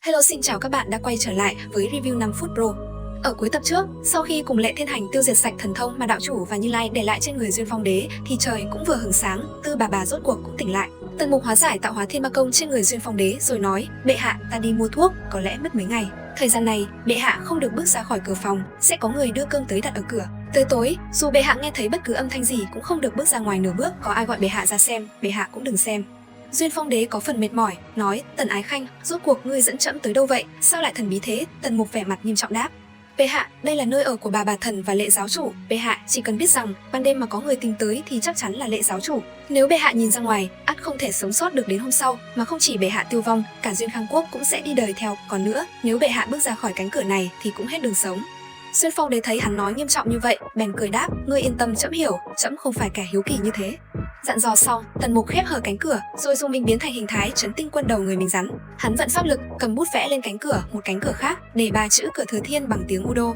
Hello, xin chào các bạn đã quay trở lại với review 5 phút Pro. Ở cuối tập trước, sau khi cùng Lệ Thiên Hành tiêu diệt sạch thần thông mà đạo chủ và Như Lai để lại trên người Duyên Phong Đế, thì trời cũng vừa hửng sáng, Tư bà rốt cuộc cũng tỉnh lại. Tần Mục hóa giải tạo hóa thiên ma công trên người Duyên Phong Đế rồi nói: "Bệ hạ, ta đi mua thuốc, có lẽ mất mấy ngày. Thời gian này, bệ hạ không được bước ra khỏi cửa phòng, sẽ có người đưa cơm tới đặt ở cửa. Tới tối, dù bệ hạ nghe thấy bất cứ âm thanh gì cũng không được bước ra ngoài nửa bước, có ai gọi bệ hạ ra xem, bệ hạ cũng đừng xem." Duyên Phong Đế có phần mệt mỏi, nói: "Tần Ái Khanh, rốt cuộc ngươi dẫn trẫm tới đâu vậy? Sao lại thần bí thế?" Tần Mục vẻ mặt nghiêm trọng đáp: "Bệ hạ, đây là nơi ở của bà thần và Lệ giáo chủ. Bệ hạ chỉ cần biết rằng ban đêm mà có người tìm tới thì chắc chắn là Lệ giáo chủ. Nếu bệ hạ nhìn ra ngoài, ắt không thể sống sót được đến hôm sau, mà không chỉ bệ hạ tiêu vong, cả Duyên Khang Quốc cũng sẽ đi đời theo. Còn nữa, nếu bệ hạ bước ra khỏi cánh cửa này thì cũng hết đường sống." Duyên Phong Đế thấy hắn nói nghiêm trọng như vậy, bèn cười đáp: "Ngươi yên tâm, trẫm hiểu, trẫm không phải kẻ hiếu kỳ như thế." Dặn dò xong, Tần Mục khép hờ cánh cửa, rồi dùng mình biến thành hình thái trấn tinh quân đầu người mình rắn. Hắn vận pháp lực, cầm bút vẽ lên cánh cửa, một cánh cửa khác, để 3 chữ Cửa Thừa Thiên bằng tiếng Udo.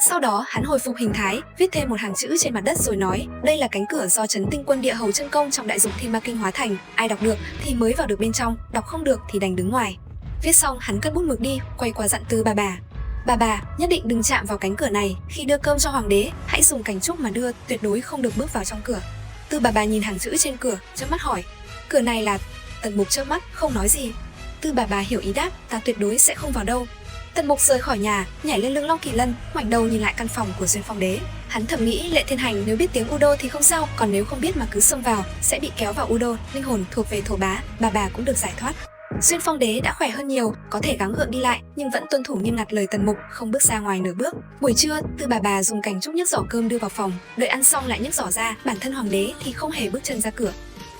Sau đó, hắn hồi phục hình thái, viết thêm một hàng chữ trên mặt đất rồi nói: "Đây là cánh cửa do trấn tinh quân địa hầu chân công trong đại dục thiên ma kinh hóa thành, ai đọc được thì mới vào được bên trong, đọc không được thì đành đứng ngoài." Viết xong, hắn cất bút mực đi, quay qua dặn Tư bà nhất định đừng chạm vào cánh cửa này, khi đưa cơm cho hoàng đế, hãy dùng cành trúc mà đưa, tuyệt đối không được bước vào trong cửa." Tư bà nhìn hàng chữ trên cửa, chớp mắt hỏi: "Cửa này là?" Tần Mục chớp mắt, không nói gì. Tư bà hiểu ý đáp: "Ta tuyệt đối sẽ không vào đâu." Tần Mục rời khỏi nhà, nhảy lên lưng Long Kỳ Lân, ngoảnh đầu nhìn lại căn phòng của Duyên Phong Đế. Hắn thầm nghĩ Lệ Thiên Hành nếu biết tiếng Udo thì không sao, còn nếu không biết mà cứ xông vào, sẽ bị kéo vào Udo, linh hồn thuộc về thổ bá, bà cũng được giải thoát. Duyên Phong Đế đã khỏe hơn nhiều, có thể gắng gượng đi lại, nhưng vẫn tuân thủ nghiêm ngặt lời Tần Mục, không bước ra ngoài nửa bước. Buổi trưa, Tư bà dùng cành trúc nhấc giỏ cơm đưa vào phòng, đợi ăn xong lại nhấc giỏ ra. Bản thân hoàng đế thì không hề bước chân ra cửa.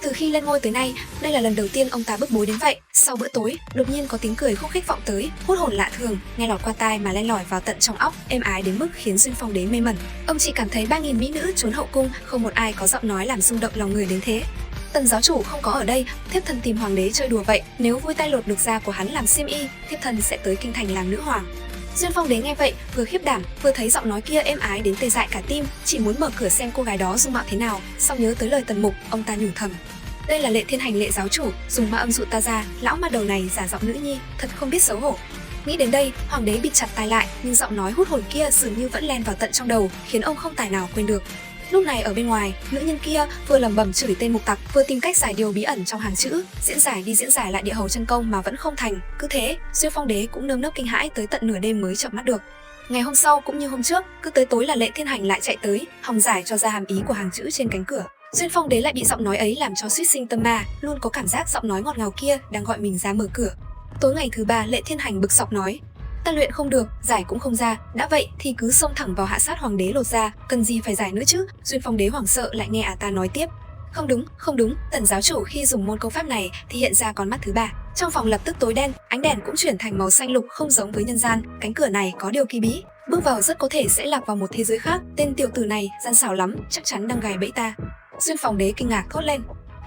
Từ khi lên ngôi tới nay, đây là lần đầu tiên ông ta bức bối đến vậy. Sau bữa tối, đột nhiên có tiếng cười khúc khích vọng tới, hút hồn lạ thường, nghe lọt qua tai mà len lỏi vào tận trong óc, êm ái đến mức khiến Duyên Phong Đế mê mẩn. Ông chỉ cảm thấy 3000 mỹ nữ trốn hậu cung, không một ai có giọng nói làm rung động lòng người đến thế. Tần giáo chủ không có ở đây, thiếp thân tìm hoàng đế chơi đùa vậy, nếu vui tay lột được da của hắn làm xiêm y, thiếp thân sẽ tới kinh thành làm nữ hoàng. Duyên Phong Đế nghe vậy, vừa khiếp đảm, vừa thấy giọng nói kia êm ái đến tê dại cả tim, chỉ muốn mở cửa xem cô gái đó dung mạo thế nào. Sau nhớ tới lời Tần Mục, ông ta nhủ thầm: "Đây là Lệ Thiên Hành, Lệ giáo chủ, dùng ma âm dụ ta ra, lão ma đầu này giả giọng nữ nhi, thật không biết xấu hổ." Nghĩ đến đây, hoàng đế bịt chặt tai lại, nhưng giọng nói hút hồn kia dường như vẫn len vào tận trong đầu, khiến ông không tài nào quên được. Lúc này ở bên ngoài, nữ nhân kia vừa lẩm bẩm chửi tên mục tặc, vừa tìm cách giải điều bí ẩn trong hàng chữ, diễn giải đi diễn giải lại địa hầu chân công mà vẫn không thành. Cứ thế, Duyên Phong Đế cũng nơm nớp kinh hãi tới tận nửa đêm mới chợp mắt được. Ngày hôm sau cũng như hôm trước, cứ tới tối là Lệ Thiên Hành lại chạy tới, hòng giải cho ra hàm ý của hàng chữ trên cánh cửa. Duyên Phong Đế lại bị giọng nói ấy làm cho suýt sinh tâm ma, luôn có cảm giác giọng nói ngọt ngào kia đang gọi mình ra mở cửa. Tối ngày thứ 3, Lệ Thiên Hành bực sọc nói: "Ta luyện không được, giải cũng không ra, đã vậy thì cứ xông thẳng vào hạ sát hoàng đế lột ra, cần gì phải giải nữa chứ." Duyên Phong Đế hoảng sợ lại nghe ta nói tiếp: Không đúng, Tần giáo chủ khi dùng môn công pháp này thì hiện ra con mắt thứ 3. Trong phòng lập tức tối đen, ánh đèn cũng chuyển thành màu xanh lục, không giống với nhân gian. Cánh cửa này có điều kỳ bí, bước vào rất có thể sẽ lạc vào một thế giới khác. Tên tiểu tử này gian xảo lắm, chắc chắn đang gài bẫy ta." Duyên Phong Đế kinh ngạc thốt lên: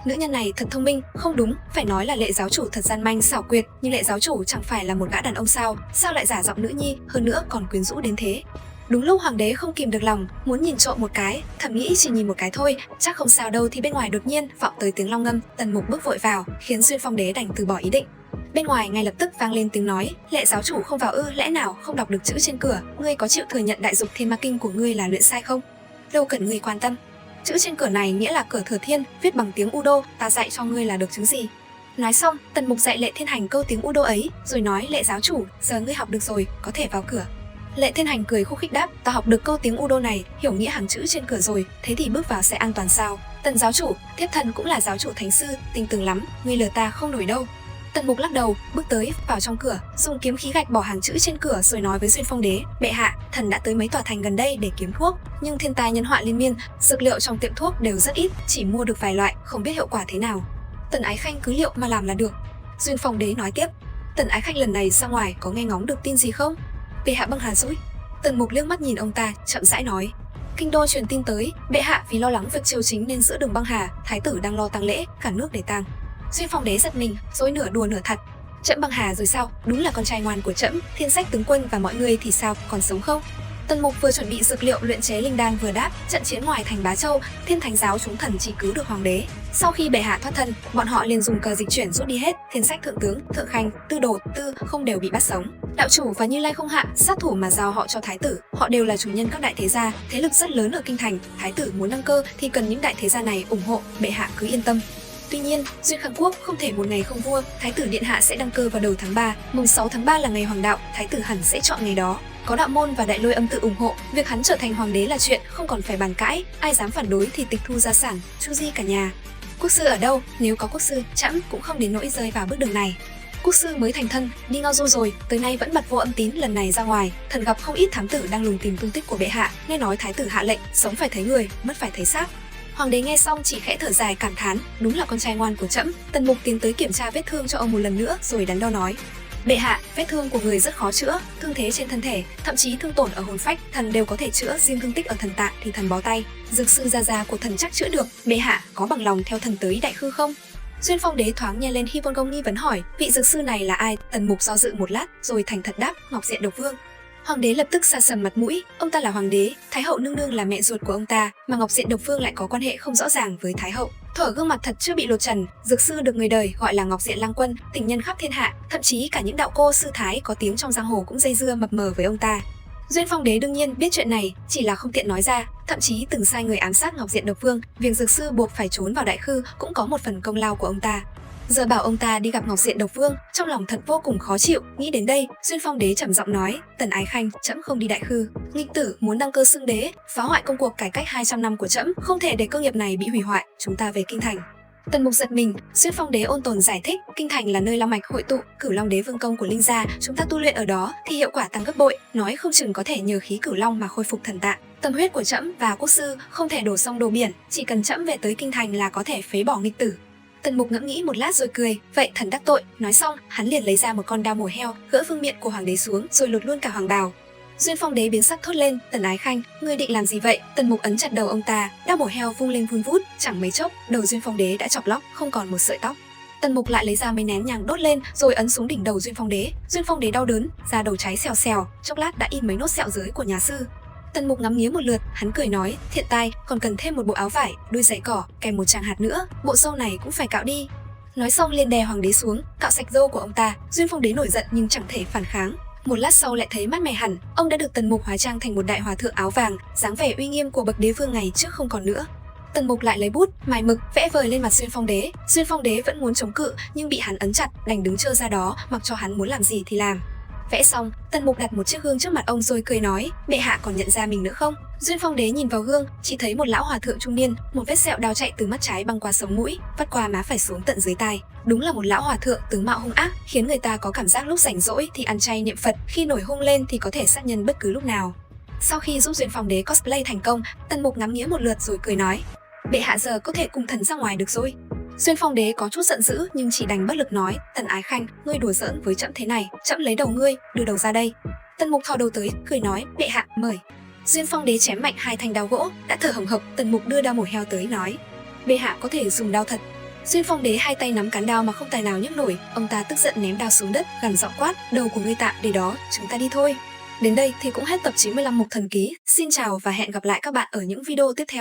"Nữ nhân này thật thông minh, không đúng, phải nói là Lệ giáo chủ thật gian manh xảo quyệt, nhưng Lệ giáo chủ chẳng phải là một gã đàn ông sao lại giả giọng nữ nhi, hơn nữa còn quyến rũ đến thế." Đúng lúc hoàng đế không kìm được lòng, muốn nhìn trộm một cái, thầm nghĩ chỉ nhìn một cái thôi, chắc không sao đâu, thì bên ngoài đột nhiên vọng tới tiếng long ngâm. Tần Mục bước vội vào, khiến Duyên Phong Đế đành từ bỏ ý định. Bên ngoài ngay lập tức vang lên tiếng nói: "Lệ giáo chủ không vào ư? Lẽ nào không đọc được chữ trên cửa? Ngươi có chịu thừa nhận đại dục thiên ma kinh của ngươi là luyện sai không? Đâu cần ngươi quan tâm. Chữ trên cửa này nghĩa là Cửa Thừa Thiên, viết bằng tiếng Udo, ta dạy cho ngươi là được chứng gì." Nói xong, Tần Mục dạy Lệ Thiên Hành câu tiếng Udo ấy, rồi nói: "Lệ giáo chủ, giờ ngươi học được rồi, có thể vào cửa." Lệ Thiên Hành cười khúc khích đáp: "Ta học được câu tiếng Udo này, hiểu nghĩa hàng chữ trên cửa rồi, thế thì bước vào sẽ an toàn sao?" "Tần giáo chủ, thiếp thân cũng là giáo chủ thánh sư, tinh tường lắm, ngươi lừa ta không nổi đâu." Tần Mục lắc đầu, bước tới, vào trong cửa, dùng kiếm khí gạch bỏ hàng chữ trên cửa rồi nói với Duyên Phong Đế: "Bệ hạ, thần đã tới mấy tòa thành gần đây để kiếm thuốc, nhưng thiên tai nhân họa liên miên, dược liệu trong tiệm thuốc đều rất ít, chỉ mua được vài loại, không biết hiệu quả thế nào. Tần Ái Khanh cứ liệu mà làm là được." Duyên Phong Đế nói tiếp: "Tần Ái Khanh lần này ra ngoài có nghe ngóng được tin gì không?" "Bệ hạ băng hà dỗi." Tần Mục liếc mắt nhìn ông ta, chậm rãi nói: "Kinh đô truyền tin tới, bệ hạ vì lo lắng việc triều chính nên giữa đường băng hà, thái tử đang lo tang lễ, cả nước để tang." Duyên Phong Đế giật mình, rồi nửa đùa nửa thật: "Trẫm băng hà rồi sao? Đúng là con trai ngoan của trẫm. Thiên Sách tướng quân và mọi người thì sao, còn sống không?" Tần Mục vừa chuẩn bị dược liệu luyện chế linh đan vừa đáp: "Trận chiến ngoài thành Bá Châu, Thiên Thánh giáo chúng thần chỉ cứu được hoàng đế." Sau khi bệ hạ thoát thân, bọn họ liền dùng cờ dịch chuyển rút đi hết, Thiên Sách thượng tướng, Thượng Khanh, Tư Đồ, Tư không đều bị bắt sống. Đạo chủ và Như Lai không hạ, sát thủ mà giao họ cho thái tử, họ đều là chủ nhân các đại thế gia, thế lực rất lớn ở kinh thành, thái tử muốn đăng cơ thì cần những đại thế gia này ủng hộ, bệ hạ cứ yên tâm. Tuy nhiên, Duyên Khang Quốc không thể một ngày không vua, thái tử điện hạ sẽ đăng cơ vào đầu tháng 3, mùng 6 tháng 3 là ngày hoàng đạo, thái tử hẳn sẽ chọn ngày đó. Có đạo môn và đại lôi âm tự ủng hộ, việc hắn trở thành hoàng đế là chuyện không còn phải bàn cãi, ai dám phản đối thì tịch thu gia sản, chu di cả nhà. Quốc sư ở đâu? Nếu có quốc sư, trẫm cũng không đến nỗi rơi vào bước đường này. Quốc sư mới thành thân, đi Ngao Du rồi, tới nay vẫn bật vô âm tín, lần này ra ngoài, thần gặp không ít thám tử đang lùng tìm tung tích của bệ hạ, nghe nói thái tử hạ lệnh, sống phải thấy người, mất phải thấy xác. Hoàng đế nghe xong chỉ khẽ thở dài cảm thán, đúng là con trai ngoan của trẫm. Tần Mục tiến tới kiểm tra vết thương cho ông một lần nữa rồi đắn đo nói: bệ hạ, vết thương của người rất khó chữa, thương thế trên thân thể, thậm chí thương tổn ở hồn phách, thần đều có thể chữa, riêng thương tích ở thần tạng thì thần bó tay. Dược sư gia của thần chắc chữa được, bệ hạ có bằng lòng theo thần tới Đại Khư không? Duyên Phong đế thoáng nhe lên Hy Vân Công nghi vấn hỏi, vị dược sư này là ai? Tần Mục do dự một lát, rồi thành thật đáp, Ngọc Diện Độc Vương. Hoàng đế lập tức sa sầm mặt mũi, ông ta là hoàng đế, thái hậu nương nương là mẹ ruột của ông ta, mà Ngọc Diện Độc Vương lại có quan hệ không rõ ràng với thái hậu. Thở gương mặt thật chưa bị lột trần, dược sư được người đời gọi là Ngọc Diện Lang Quân, tình nhân khắp thiên hạ, thậm chí cả những đạo cô sư thái có tiếng trong giang hồ cũng dây dưa mập mờ với ông ta. Duyên Phong đế đương nhiên biết chuyện này, chỉ là không tiện nói ra, thậm chí từng sai người ám sát Ngọc Diện Độc Vương, việc dược sư buộc phải trốn vào Đại Khư cũng có một phần công lao của ông ta. Giờ bảo ông ta đi gặp Ngọc Diện Độc Vương, trong lòng thật vô cùng khó chịu. Nghĩ đến đây, Duyên Phong đế trầm giọng nói, Tần Ái Khanh, trẫm không đi Đại Khư. Nghịch tử muốn đăng cơ xưng đế, phá hoại công cuộc cải cách 200 năm của trẫm, không thể để cơ nghiệp này bị hủy hoại, chúng ta về kinh thành. Tần Mục giật mình, Duyên Phong đế ôn tồn giải thích, kinh thành là nơi long mạch hội tụ, Cửu Long đế vương công của Linh gia, chúng ta tu luyện ở đó thì hiệu quả tăng gấp bội, nói không chừng có thể nhờ khí Cửu Long mà khôi phục thần tạng. Tâm huyết của trẫm và quốc sư không thể đổ sông đổ biển, chỉ cần trẫm về tới kinh thành là có thể phế bỏ nghịch tử. Tần Mục ngẫm nghĩ một lát rồi cười, vậy thần đắc tội. Nói xong, hắn liền lấy ra một con dao mổ heo, gỡ vương miện của hoàng đế xuống, rồi lột luôn cả hoàng bào. Duyên Phong đế biến sắc thốt lên, Tần Ái Khanh, ngươi định làm gì vậy? Tần Mục ấn chặt đầu ông ta, dao mổ heo vung lên vun vút, chẳng mấy chốc, đầu Duyên Phong đế đã chọc lóc, không còn một sợi tóc. Tần Mục lại lấy ra mấy nén nhang đốt lên, rồi ấn xuống đỉnh đầu Duyên Phong đế. Duyên Phong đế đau đớn, da đầu cháy xèo xèo, chốc lát đã in mấy nốt sẹo dưới của nhà sư. Tần Mục ngắm nghía một lượt, hắn cười nói, thiện tai, còn cần thêm một bộ áo vải, đuôi giày cỏ, kèm một tràng hạt nữa, bộ râu này cũng phải cạo đi. Nói xong liền đè hoàng đế xuống, cạo sạch râu của ông ta. Duyên Phong đế nổi giận nhưng chẳng thể phản kháng. Một lát sau lại thấy mát mẻ hẳn, ông đã được Tần Mục hóa trang thành một đại hòa thượng áo vàng, dáng vẻ uy nghiêm của bậc đế vương ngày trước không còn nữa. Tần Mục lại lấy bút, mài mực, vẽ vời lên mặt Duyên Phong đế. Duyên Phong đế vẫn muốn chống cự nhưng bị hắn ấn chặt, đành đứng trơ ra đó, mặc cho hắn muốn làm gì thì làm. Vẽ xong, Tần Mục đặt một chiếc gương trước mặt ông rồi cười nói, bệ hạ còn nhận ra mình nữa không? Duyên Phong đế nhìn vào gương, chỉ thấy một lão hòa thượng trung niên, một vết sẹo đao chạy từ mắt trái băng qua sống mũi, vắt qua má phải xuống tận dưới tai. Đúng là một lão hòa thượng tướng mạo hung ác, khiến người ta có cảm giác lúc rảnh rỗi thì ăn chay niệm Phật, khi nổi hung lên thì có thể sát nhân bất cứ lúc nào. Sau khi giúp Duyên Phong đế cosplay thành công, Tần Mục ngắm nghía một lượt rồi cười nói, bệ hạ giờ có thể cùng thần ra ngoài được rồi. Duyên Phong đế có chút giận dữ nhưng chỉ đành bất lực nói, Tần Ái Khanh, ngươi đùa giỡn với trẫm thế này, trẫm lấy đầu ngươi, đưa đầu ra đây. Tần Mục thò đầu tới, cười nói, bệ hạ, mời. Duyên Phong đế chém mạnh hai thanh đao gỗ, đã thở hồng hộc. Tần Mục đưa dao mổ heo tới nói, bệ hạ có thể dùng đao thật. Duyên Phong đế hai tay nắm cán đao mà không tài nào nhấc nổi, ông ta tức giận ném đao xuống đất, gằn giọng quát, đầu của ngươi tạm để đó, chúng ta đi thôi. Đến đây thì cũng hết tập 95 Mục Thần Ký. Xin chào và hẹn gặp lại các bạn ở những video tiếp theo.